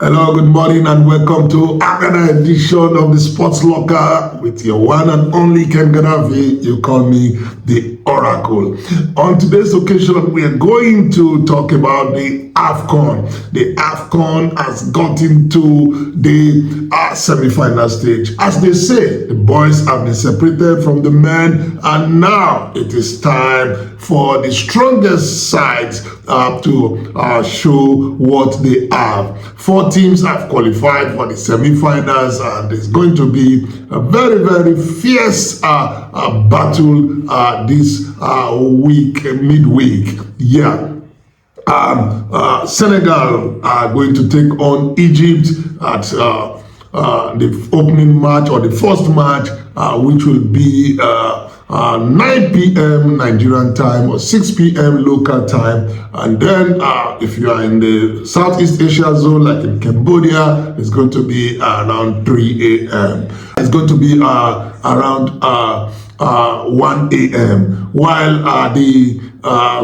Hello, good morning, and welcome to another edition of the Sports Locker with your one and only Ken Gaddafi. You call me the Oracle. On today's occasion, we are going to talk about the AFCON. The AFCON has gotten to the semi-final stage. As they say, the boys have been separated from the men, and now it is time for the strongest sides to show what they have. 4 teams have qualified for the semi-finals, and it's going to be a very, very fierce battle this week, midweek. Yeah. Senegal are going to take on Egypt at the opening match, or the first match, which will be 9 p.m. Nigerian time or 6 p.m. local time. And then if you are in the Southeast Asia zone, like in Cambodia, it's going to be around 3 a.m. It's going to be around 1 a.m. while the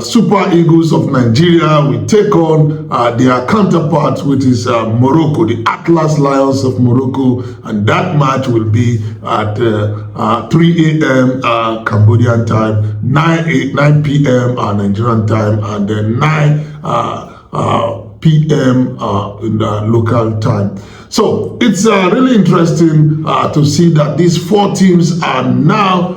Super Eagles of Nigeria will take on their counterparts, which is Morroco, the Atlas Lions of Morocco, and that match will be at 3 a.m. Cambodian time, 9 p.m. Nigerian time, and then 9 p.m. in the local time. So it's really interesting to see that these 4 teams are now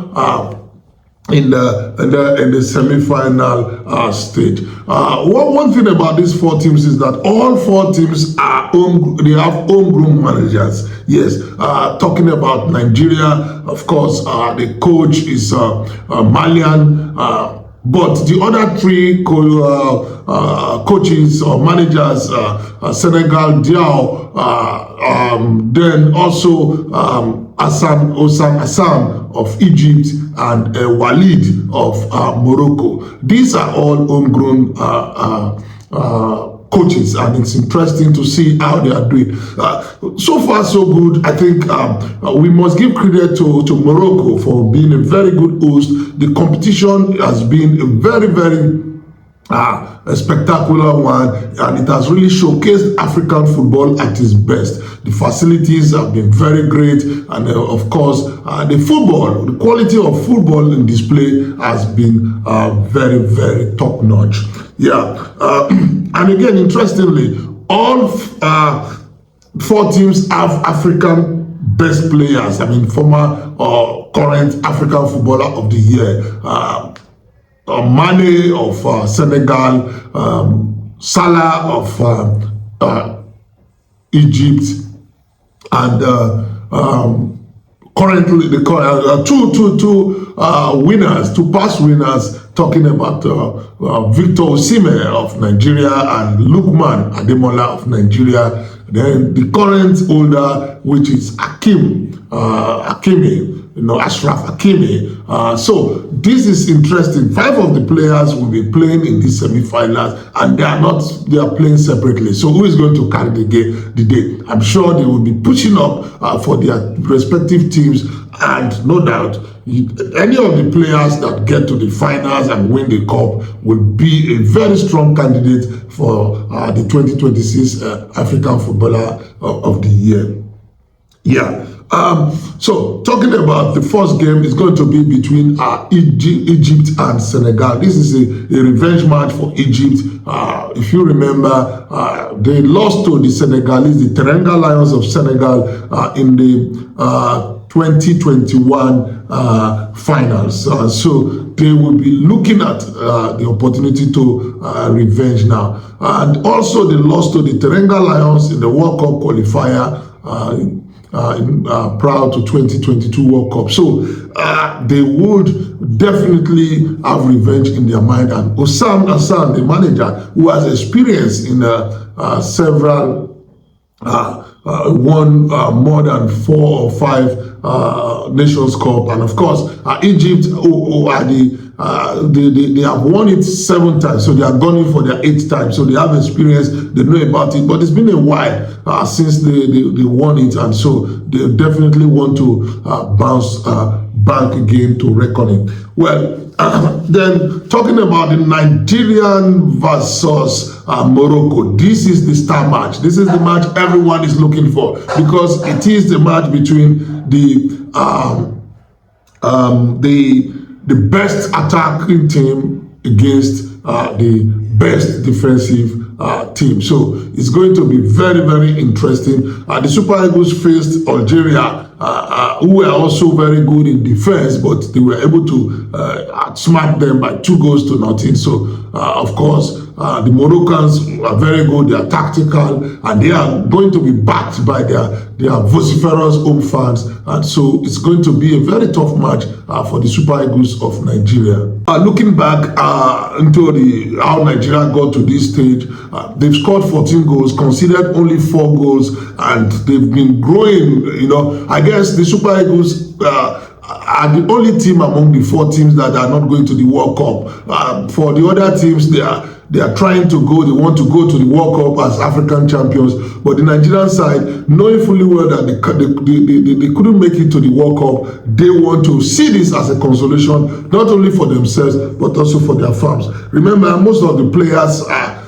in the semi-final stage. One thing about these 4 teams is that all 4 teams are they have homegrown managers. Yes, talking about Nigeria, of course, the coach is Malian. But the other 3 coaches or managers, Senegal, Diao, then also Osam of Egypt, and Walid of Morocco. These are all homegrown coaches, and it's interesting to see how they are doing. So far, so good. I think we must give credit to Morocco for being a very good host. The competition has been a very, very a spectacular one, and it has really showcased African football at its best. The facilities have been very great, and of course the quality of football in display has been very, very top notch. Yeah. And again, interestingly, all 4 teams have African best players. I mean, former or current African Footballer of the Year. Mane of Senegal, Salah of Egypt, and currently the two winners, 2 past winners, talking about Victor Osimhen of Nigeria and Lukman Ademola of Nigeria. Then the current holder, which is Hakimi, Ashraf Hakimi. So this is interesting. 5 of the players will be playing in this semi-finals, and they are playing separately. So who is going to carry the day? I'm sure they will be pushing up for their respective teams, and no doubt any of the players that get to the finals and win the cup will be a very strong candidate for the 2026 African Footballer of the Year. Yeah. So talking about the first game is going to be between Egypt and Senegal. This is a revenge match for Egypt. If you remember, they lost to the Senegalese, the Teranga Lions of Senegal, in the 2021 finals. So they will be looking at the opportunity to revenge now. And also they lost to the Teranga Lions in the World Cup qualifier prior to 2022 World Cup. So they would definitely have revenge in their mind. And Osam Hassan, the manager, who has experience in several won more than 4 or 5 Nations Cup, and of course Egypt, who are they have won it 7 times, so they are going for their 8th time, so they have experience, they know about it, but it's been a while since they won it, and so they definitely want to bounce bank again to reckon it. Well, then talking about the Nigerian versus Morocco, this is the star match. This is the match everyone is looking for, because it is the match between the best attacking team against the best defensive team. So it's going to be very, very interesting. The Super Eagles faced Algeria, who were also very good in defense, but they were able to outsmart them by 2-0. So, of course, the Moroccans are very good. They are tactical, and they are going to be backed by their vociferous home fans. And so it's going to be a very tough match for the Super Eagles of Nigeria. Looking back into how Nigeria got to this stage, they've scored 14 goals, conceded only 4 goals, and they've been growing. I guess the Super Eagles are the only team among the 4 teams that are not going to the World Cup. For the other teams, they are trying to go. They want to go to the World Cup as African champions. But the Nigerian side, knowing fully well that they couldn't make it to the World Cup, they want to see this as a consolation, not only for themselves, but also for their farms. Remember, most of the players are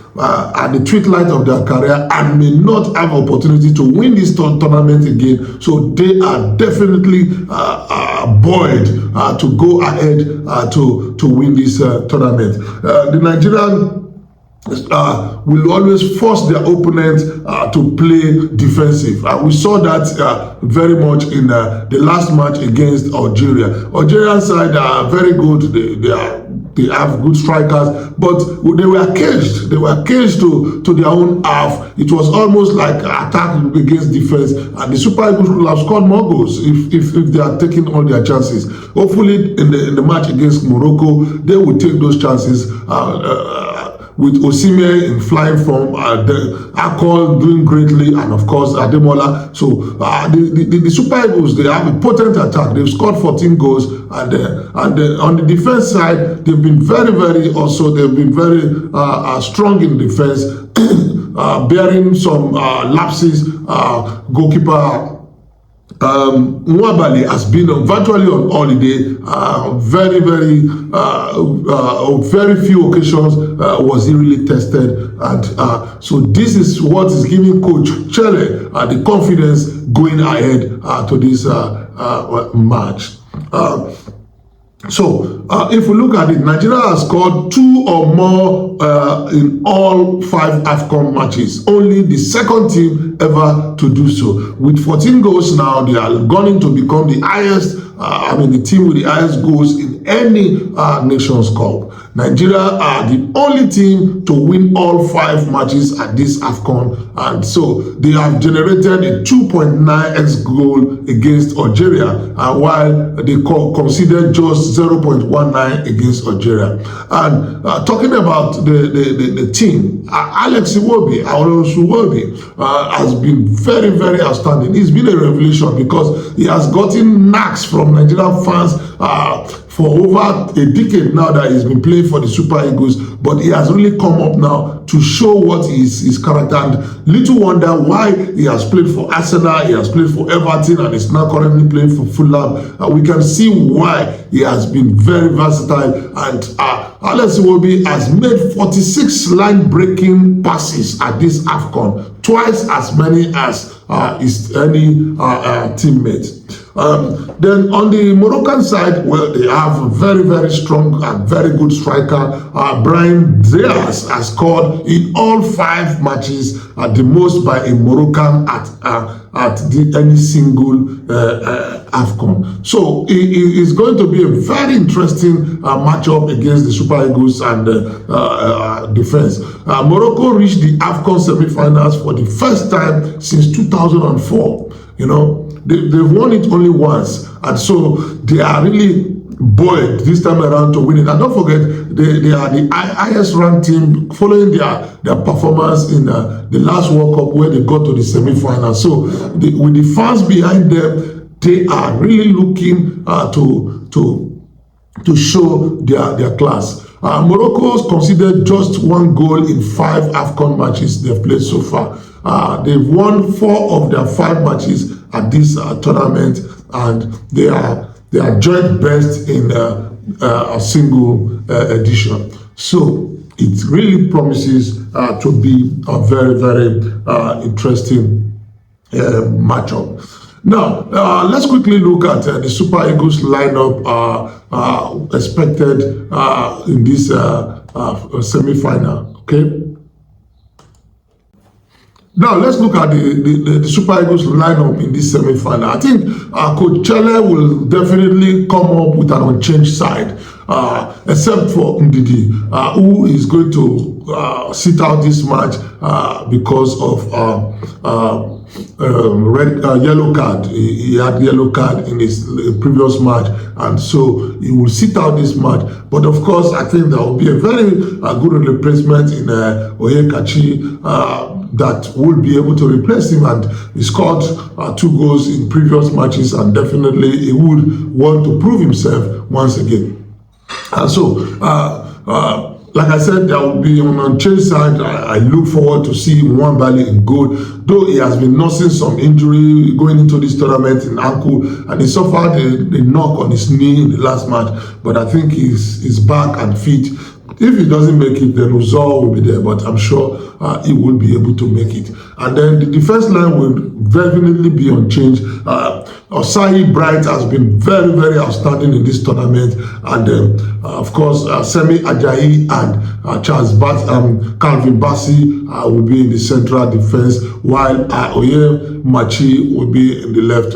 at the twilight of their career and may not have opportunity to win this tournament again. So they are definitely buoyed to go ahead to win this tournament. The Nigerian will always force their opponent to play defensive. We saw that very much in the last match against Algeria. Algerian side are very good. They have good strikers, but they were caged. They were caged to their own half. It was almost like attack against defense, and the Super Eagles could have scored more goals if they are taking all their chances. Hopefully, in the match against Morocco, they will take those chances. With Osimhen in flying form, Akol doing greatly, and of course Ademola. So the Super Eagles, they have a potent attack. They've scored 14 goals, and on the defense side, they've been very, very strong in defense, bearing some lapses. Goalkeeper Nwabali has been virtually on holiday. Very few occasions was he really tested, and so this is what is giving Coach Chelle the confidence going ahead to this match. So, if we look at it, Nigeria has scored 2 or more in all 5 AFCON matches. Only the second team ever to do so. With 14 goals now, they are going to become the highest, the team with the highest goals in any Nations Cup. Nigeria are the only team to win all 5 matches at this AFCON, and so they have generated a 2.9x goal against Algeria, while they conceded just 0.19 against Algeria. And talking about the team, Alex Iwobi has been very, very outstanding. He's been a revelation because he has gotten knocks from Nigerian fans for over a decade now that he's been playing for the Super Eagles, but he has really come up now to show what is his character. And little wonder why he has played for Arsenal, he has played for Everton, and is now currently playing for Fulham. We can see why he has been very versatile. And Alex Iwobi has made 46 line-breaking passes at this AFCON, twice as many as any teammate. Then on the Moroccan side, well, they have a very, very strong and very good striker. Brahim Diaz has scored in all 5 matches, the most by a Moroccan at any single AFCON. So it is going to be a very interesting matchup against the Super Eagles and defense. Morocco reached the AFCON semi-finals for the first time since 2004. They've won it only once, and so they are really buoyed this time around to win it. And don't forget, they are the highest ranked team following their performance in the last World Cup, where they got to the semi-final. So with the fans behind them, they are really looking to show their class. Morocco conceded just 1 goal in 5 AFCON matches they've played so far. They've won 4 of their 5 matches at this tournament, and they are They are joint best in a single edition. So it really promises to be a very, very interesting matchup. Now, let's quickly look at the Super Eagles lineup expected in this semi-final. Okay. Now, let's look at the Super Eagles lineup in this semi-final. I think Coach Chelle will definitely come up with an unchanged side, except for Ndidi, who is going to sit out this match because of yellow card. He had yellow card in his previous match, and so he will sit out this match. But of course, I think there will be a very good replacement in Onyekachi that will be able to replace him, and he scored 2 goals in previous matches, and definitely he would want to prove himself once again. And so like I said, there will be on unchanged side. I look forward to see Nwabali in goal, though he has been nursing some injury going into this tournament in ankle, and he suffered a knock on his knee in the last match, but I think he's back and fit. If he doesn't make it, then Uzor will be there, but I'm sure he will be able to make it. And then the defense line will definitely be unchanged. Osai Bright has been very, very outstanding in this tournament, and of course, Semi Ajayi and Calvin Bassey will be in the central defense, while Oye Machi will be in the left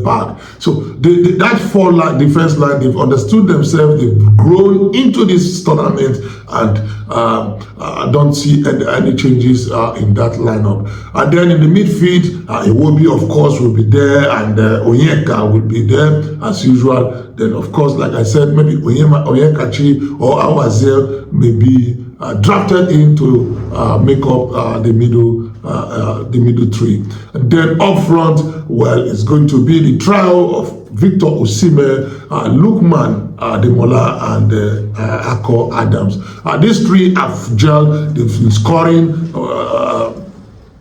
back. So that defense line, they've understood themselves, they've grown into this tournament, and I don't see any changes in that lineup. And then in the midfield, Iwobi, of course, will be there, and Onyeka will be there as usual. Then, of course, like I said, maybe Onyekachi or Awazel may be drafted in to make up the middle three. And then up front, well, it's going to be the trio of Victor Osimhen, Lookman Demola, and Ako Adams. These three have gelled. They've been scoring.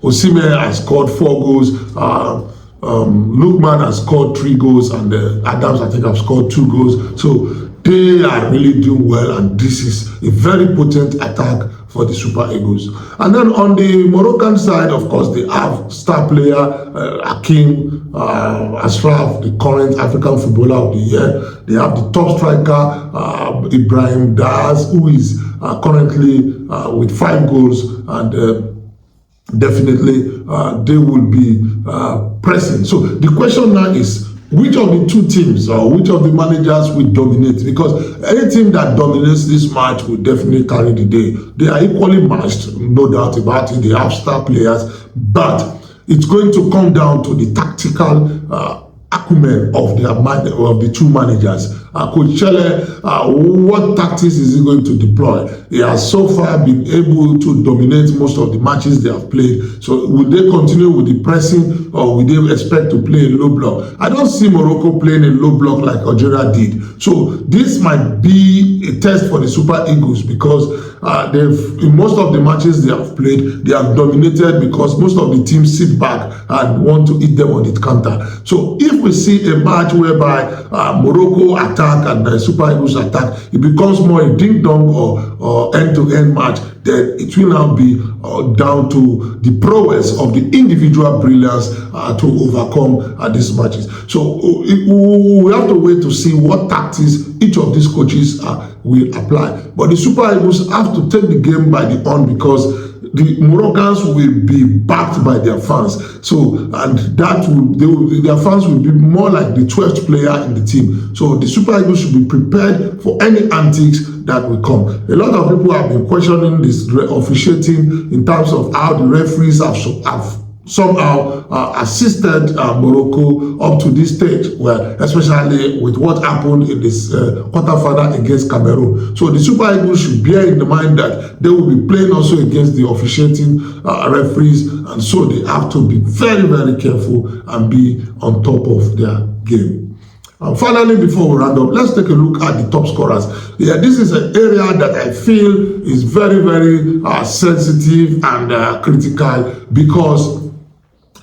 Osimhen has scored 4 goals. Lookman has scored 3 goals, and Adams, I think, have scored 2 goals. So they are really doing well, and this is a very potent attack for the Super Eagles. And then on the Moroccan side, of course, they have star player Hakim Ashraf, the current African Footballer of the Year. They have the top striker Ibrahim Diaz, who is currently with 5 goals, and definitely they will be pressing. So the question now is, which of the 2 teams or which of the managers will dominate? Because any team that dominates this match will definitely carry the day. They are equally matched, no doubt about it. They have star players, but it's going to come down to the tactical acumen of the 2 managers. Coach Chelle, what tactics is he going to deploy? He has so far been able to dominate most of the matches they have played. So will they continue with the pressing, or will they expect to play a low block? I don't see Morocco playing a low block like Algeria did. So this might be a test for the Super Eagles, because in most of the matches they have played, they have dominated, because most of the teams sit back and want to eat them on the counter. So if we see a match whereby Morocco attack and the Super Eagles attack, it becomes more a ding-dong or end-to-end match, then it will now be down to the prowess of the individual brilliance to overcome these matches. So we have to wait to see what tactics each of these coaches will apply. But the Super Eagles have to take the game by the horn, because the Moroccans will be backed by their fans. So, and their fans will be more like the 12th player in the team. So the Super Eagles should be prepared for any antics that will come. A lot of people have been questioning this officiating in terms of how the referees have somehow assisted Morocco up to this stage, where especially with what happened in this quarterfinal against Cameroon. So the Super Eagles should bear in mind that they will be playing also against the officiating referees, and so they have to be very, very careful and be on top of their game. And finally, before we round up, let's take a look at the top scorers. Yeah, this is an area that I feel is very, very sensitive and critical, because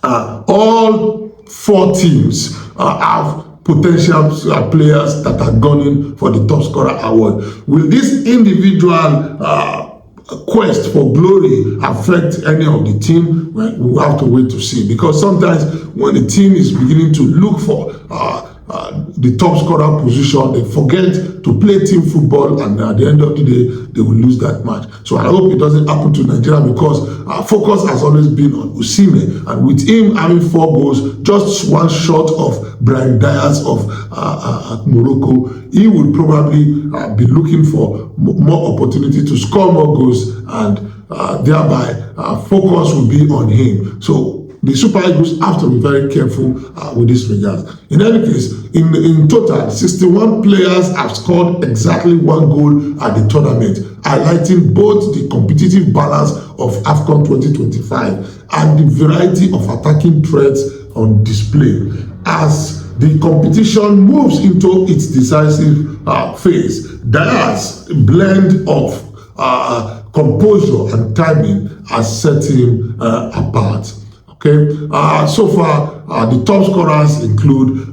all 4 teams have potential players that are gunning for the top scorer award. Will this individual quest for glory affect any of the team? Well, we'll have to wait to see, because sometimes when the team is beginning to look for the top scorer position, they forget to play team football, and at the end of the day, they will lose that match. So I hope it doesn't happen to Nigeria, because our focus has always been on Osimhen, and with him having 4 goals, just one short of Brian Diaz of Morroco, he would probably be looking for more opportunity to score more goals, and thereby focus will be on him. So the Super Eagles have to be very careful with this regard. In any case, in total, 61 players have scored exactly 1 goal at the tournament, highlighting both the competitive balance of AFCON 2025 and the variety of attacking threats on display. As the competition moves into its decisive phase, Diaz's blend of composure and timing has set him apart. Okay, so far the top scorers include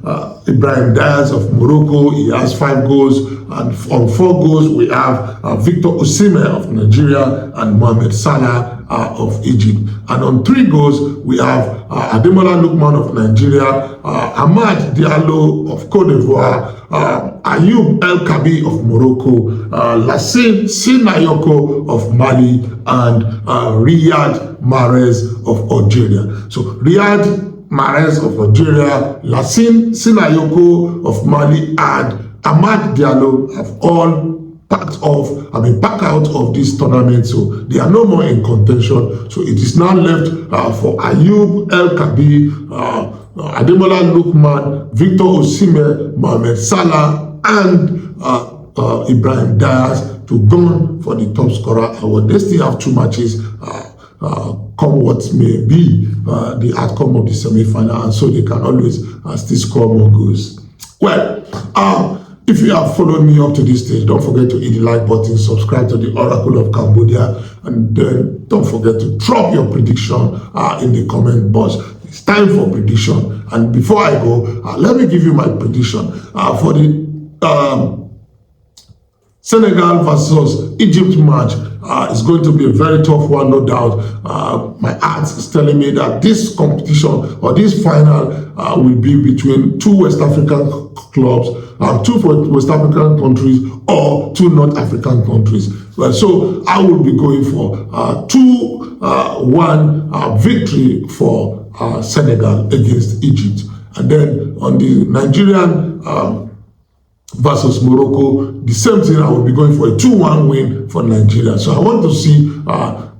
Ibrahim Diaz of Morocco. He has 5 goals, and on 4 goals we have Victor Osimhen of Nigeria and Mohamed Salah of Egypt. And on 3 goals we have Ademola Lookman of Nigeria, Ahmad Diallo of Cote d'Ivoire, Ayoub El Kabi of Morocco, Lassine Sinayoko of Mali, and Riyad Mahrez of Algeria. So Riyad Mahrez of Algeria, Lassine Sinayoko of Mali, and Ahmad Diallo have all packed out of this tournament, so they are no more in contention. So it is now left for Ayoub El Kabi, Ademola Lookman, Victor Osimhen, Mohamed Salah, and Ibrahim Diaz to gun for the top scorer award. They still have 2 matches, come what may be the outcome of the semi-final, and so they can always still score more goals. Well, if you have followed me up to this stage, don't forget to hit the like button, subscribe to the Oracle of Cambodia, and then don't forget to drop your prediction in the comment box. It's time for prediction. And before I go, let me give you my prediction for the Senegal versus Egypt match. It's going to be a very tough one, no doubt. My heart is telling me that this competition, or this final, will be between 2 West African clubs, 2 West African countries, or 2 North African countries. Well, so I will be going for 2-1 victory for Senegal against Egypt. And then on the Nigerian versus Morocco, the same thing. I will be going for a 2-1 win for Nigeria. So I want to see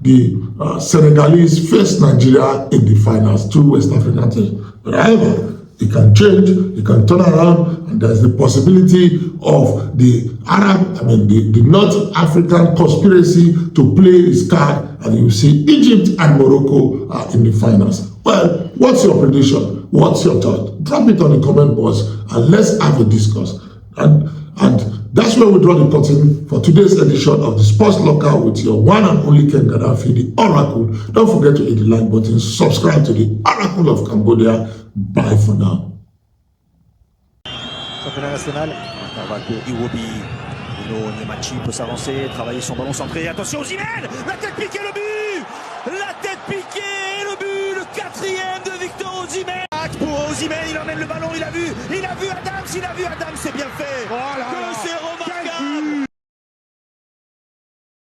the Senegalese face Nigeria in the finals, 2 West African teams. But however, it can change, it can turn around, and there's the possibility of the the North African conspiracy to play its card, and you see Egypt and Morocco in the finals. Well, what's your prediction? What's your thought? Drop it on the comment box, and let's have a discuss. And that's where we draw the curtain for today's edition of the Sports Locker with your one and only Ken Gaddafi, the Oracle. Don't forget to hit the like button, subscribe to the Oracle of Cambodia. Bye for now. Championnat national, Iwobi, Nyemachi peut s'avancer, travailler son ballon centré. Attention Osimhen, la tête piquée, le but. La tête piquée, le but, le 4e de Victor Osimhen. Pour Osimhen, il emmène le ballon, il a vu Adams, c'est bien fait. Voilà.